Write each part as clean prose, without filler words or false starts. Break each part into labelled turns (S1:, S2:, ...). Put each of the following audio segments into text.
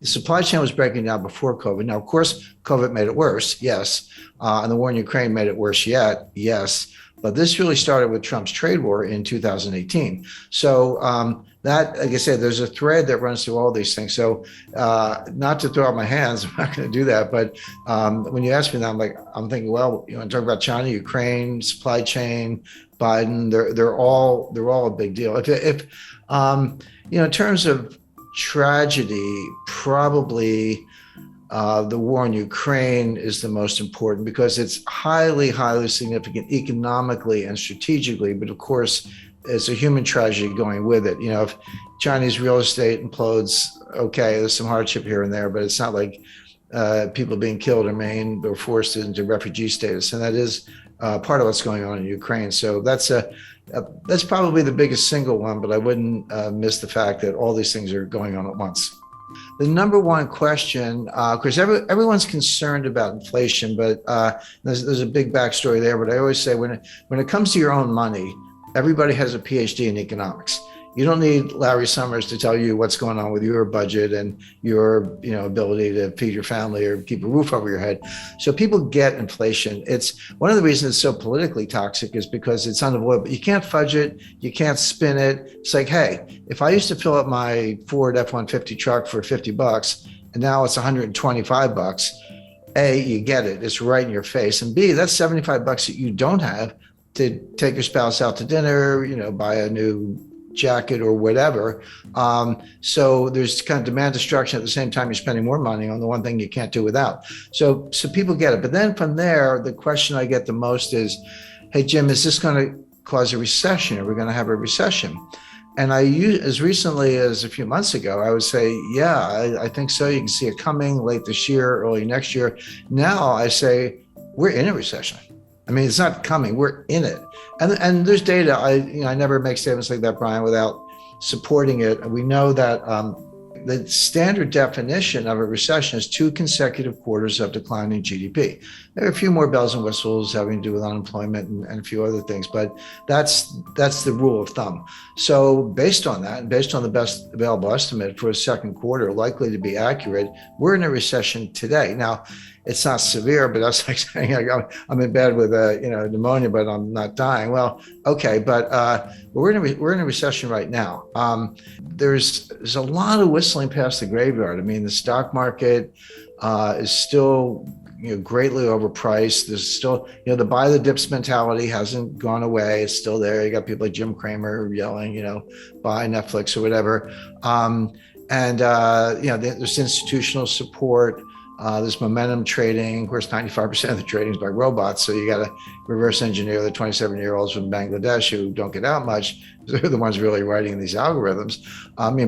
S1: The supply chain was breaking down before COVID. Now, of course, COVID made it worse, yes. And the war in Ukraine made it worse yet, yes. But this really started with Trump's trade war in 2018. So that, like I said, there's a thread that runs through all these things. So not to throw out my hands, I'm not going to do that. But when you ask me that, I'm thinking, well, you want to talk about China, Ukraine, supply chain, Biden, they're all a big deal. If in terms of tragedy, probably the war in Ukraine is the most important because it's highly, highly significant economically and strategically. But of course, it's a human tragedy going with it. If Chinese real estate implodes, okay, there's some hardship here and there, but it's not like people being killed or maimed or forced into refugee status. And that is part of what's going on in Ukraine. So that's probably the biggest single one, but I wouldn't miss the fact that all these things are going on at once. The number one question, because everyone's concerned about inflation, but there's a big backstory there. But I always say when it comes to your own money, everybody has a PhD in economics. You don't need Larry Summers to tell you what's going on with your budget and your ability to feed your family or keep a roof over your head. So people get inflation. It's one of the reasons it's so politically toxic is because it's unavoidable. You can't fudge it. You can't spin it. It's like, hey, if I used to fill up my Ford F-150 truck for $50 and now it's $125, A, you get it. It's right in your face. And B, that's $75 that you don't have to take your spouse out to dinner, buy a new jacket or whatever. So there's kind of demand destruction at the same time you're spending more money on the one thing you can't do without. So people get it. But then from there, the question I get the most is, hey, Jim, is this going to cause a recession? Are we going to have a recession? And as recently as a few months ago, I would say, yeah, I think so. You can see it coming late this year, early next year. Now I say, we're in a recession. I mean, it's not coming, we're in it. And there's data, I never make statements like that, Brian, without supporting it. And we know that the standard definition of a recession is 2 consecutive quarters of declining GDP. There are a few more bells and whistles having to do with unemployment and a few other things, but that's the rule of thumb. So based on that, and based on the best available estimate for a second quarter, likely to be accurate, we're in a recession today. Now, it's not severe, but that's like saying I'm in bed with pneumonia, but I'm not dying. Well, okay, but we're in a recession right now. There's a lot of whistling past the graveyard. I mean, the stock market is still greatly overpriced. There's still the buy the dips mentality hasn't gone away. It's still there. You got people like Jim Cramer yelling, buy Netflix or whatever. There's institutional support. There's momentum trading. Of course, 95% of the trading is by robots. So you got to reverse engineer the 27-year-olds from Bangladesh who don't get out much. They're the ones really writing these algorithms.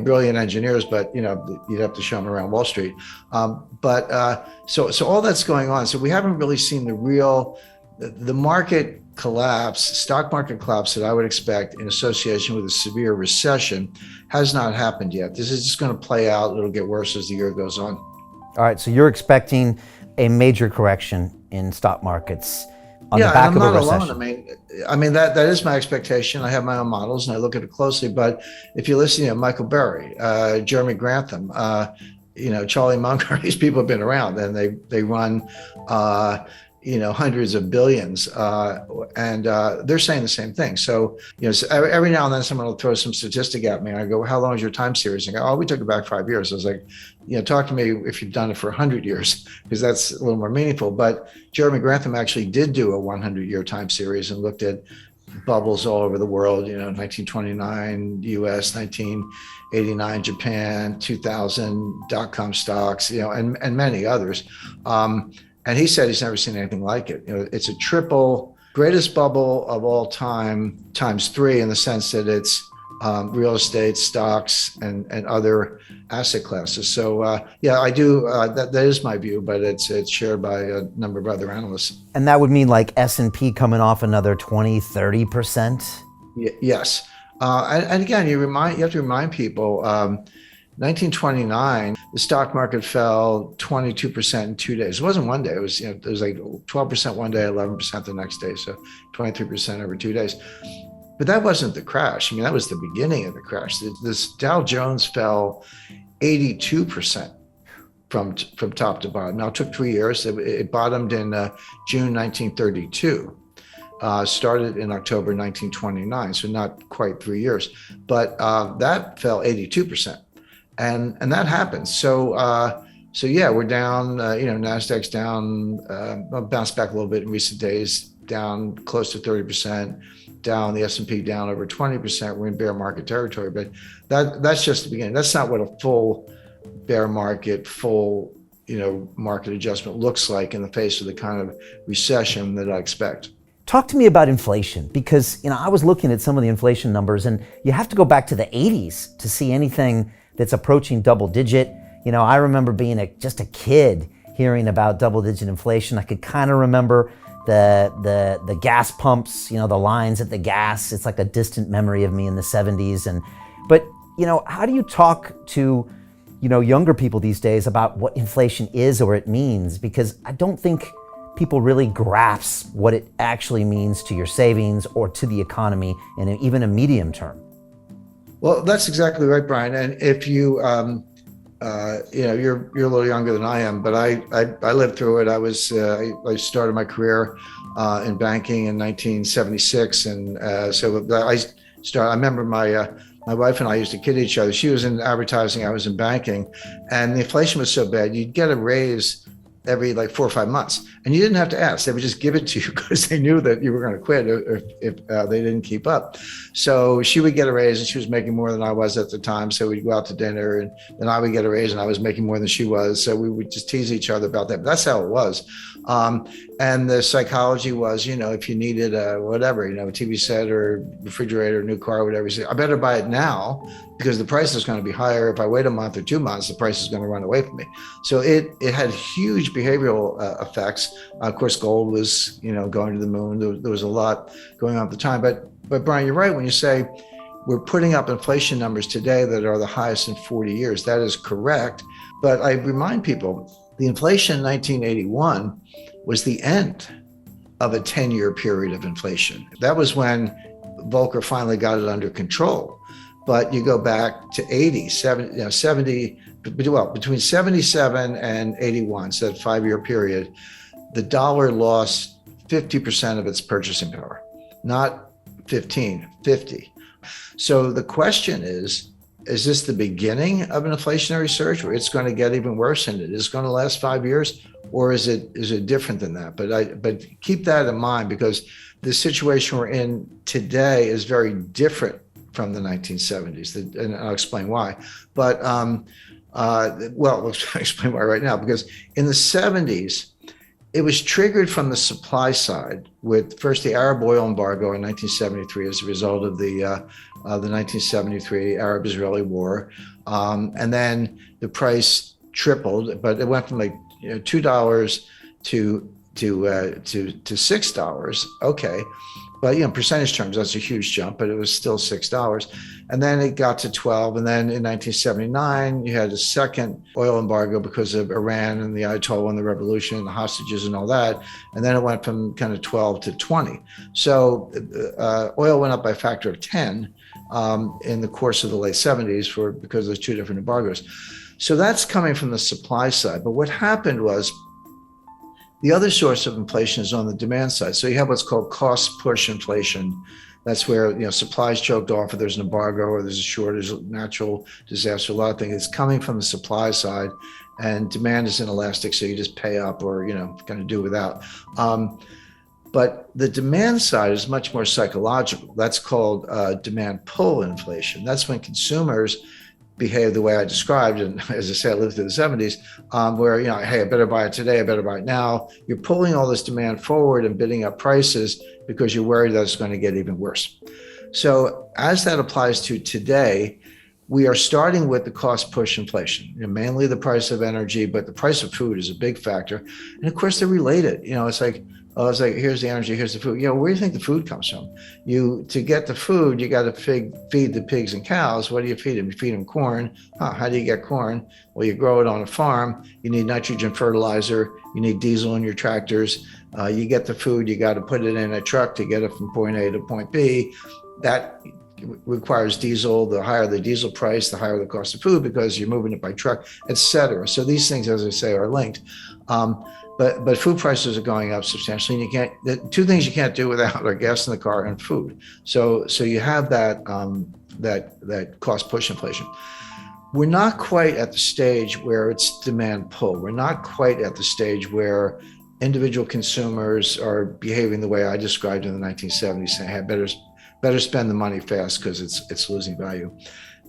S1: Brilliant engineers, but you'd have to show them around Wall Street. So all that's going on. So we haven't really seen the market collapse, stock market collapse that I would expect in association with a severe recession has not happened yet. This is just going to play out. It'll get worse as the year goes on.
S2: All right, so you're expecting a major correction in stock markets on the back of a recession.
S1: I'm not alone. I mean that is my expectation. I have my own models and I look at it closely. But if you listen to Michael Burry, Jeremy Grantham, Charlie Munger, these people have been around and they run hundreds of billions, and they're saying the same thing. So, so every now and then someone will throw some statistic at me and I go, how long is your time series? And I go, we took it back 5 years. I was like, talk to me if you've done it for 100 years, because that's a little more meaningful. But Jeremy Grantham actually did do a 100-year time series and looked at bubbles all over the world, 1929 US, 1989 Japan, 2000 dot-com stocks, and many others. And he said he's never seen anything like it. It's a triple greatest bubble of all time times 3 in the sense that it's real estate, stocks, and other asset classes. So I do. That is my view, but it's shared by a number of other analysts.
S2: And that would mean like S&P coming off another 20-30%?
S1: Yes. And again, you have to remind people. 1929, the stock market fell 22% in 2 days. It wasn't one day. It was like 12% one day, 11% the next day. So 23% over 2 days. But that wasn't the crash. I mean, that was the beginning of the crash. This Dow Jones fell 82%. from top to bottom. Now, it took 3 years. It bottomed in June 1932. Started in October 1929, so not quite 3 years, but that fell 82%, and that happens. So yeah, we're down. Nasdaq's down, bounced back a little bit in recent days, down close to 30%. Down, the S&P down over 20%. We're in bear market territory, but that's just the beginning. That's not what a full bear market, market adjustment looks like in the face of the kind of recession that I expect.
S2: Talk to me about inflation, because I was looking at some of the inflation numbers, and you have to go back to the 80s to see anything that's approaching double digit. I remember being just a kid hearing about double digit inflation. I could kind of remember the gas pumps, the lines at the gas. It's like a distant memory of me in the 70s. But how do you talk to younger people these days about what inflation is or it means? Because I don't think people really grasp what it actually means to your savings or to the economy in even a medium term.
S1: Well, that's exactly right, Brian. And if you, you're a little younger than I am, but I lived through it. I started my career in banking in 1976, and I remember my wife and I used to kid each other. She was in advertising, I was in banking, and the inflation was so bad, you'd get a raise every 4 or 5 months, and you didn't have to ask. They would just give it to you because they knew that you were going to quit if they didn't keep up. So she would get a raise, and she was making more than I was at the time. So we'd go out to dinner, and then I would get a raise, and I was making more than she was. So we would just tease each other about that. But that's how it was. And the psychology was, if you needed a TV set or refrigerator, new car, whatever, you say, I better buy it now because the price is going to be higher. If I wait a month or 2 months, the price is going to run away from me. So it had huge behavioral effects. Of course, gold was, going to the moon. There was a lot going on at the time. But Brian, you're right when you say we're putting up inflation numbers today that are the highest in 40 years. That is correct. But I remind people, the inflation in 1981 was the end of a 10-year period of inflation. That was when Volcker finally got it under control. But you go back to 70, between 77 and 81, so that 5-year period, the dollar lost 50% of its purchasing power, not 15, 50. So the question is this the beginning of an inflationary surge where it's going to get even worse and it is going to last 5 years, or is it different than that? But keep that in mind, because the situation we're in today is very different from the 1970s, and I'll explain why. But I'll explain why right now, because in the 70s, it was triggered from the supply side with first the Arab oil embargo in 1973 as a result of the 1973 Arab-Israeli war, and then the price tripled, but it went from $2 to $6. Okay. But percentage terms, that's a huge jump, but it was still $6. And then it got to 12. And then in 1979, you had a second oil embargo because of Iran and the Ayatollah and the revolution and the hostages and all that. And then it went from kind of 12 to 20. So oil went up by a factor of 10 in the course of the late 70s because there's two different embargoes. So that's coming from the supply side. But what happened was, the other source of inflation is on the demand side. So you have what's called cost push inflation. That's where supplies choked off, or there's an embargo, or there's a shortage, natural disaster, a lot of things. It's coming from the supply side, and demand is inelastic, so you just pay up or kind of do without. But the demand side is much more psychological. That's called demand pull inflation. That's when consumers behave the way I described, and as I say, I lived through the 70s, where hey, I better buy it today, I better buy it now. You're pulling all this demand forward and bidding up prices because you're worried that it's going to get even worse. So as that applies to today, we are starting with the cost push inflation, mainly the price of energy, but the price of food is a big factor. And of course, they're related. It's like here's the energy, here's the food. Where do you think the food comes from? To get the food, you got to feed the pigs and cows. What do you feed them? You feed them corn. How do you get corn? Well, you grow it on a farm. You need nitrogen fertilizer. You need diesel in your tractors. You get the food. You got to put it in a truck to get it from point A to point B. That requires diesel. The higher the diesel price, the higher the cost of food because you're moving it by truck, et cetera. So these things, as I say, are linked. But food prices are going up substantially, and you can't. The two things you can't do without are gas in the car and food. So you have that that cost push inflation. We're not quite at the stage where it's demand pull. We're not quite at the stage where individual consumers are behaving the way I described in the 1970s, saying, "Hey, better spend the money fast because it's losing value."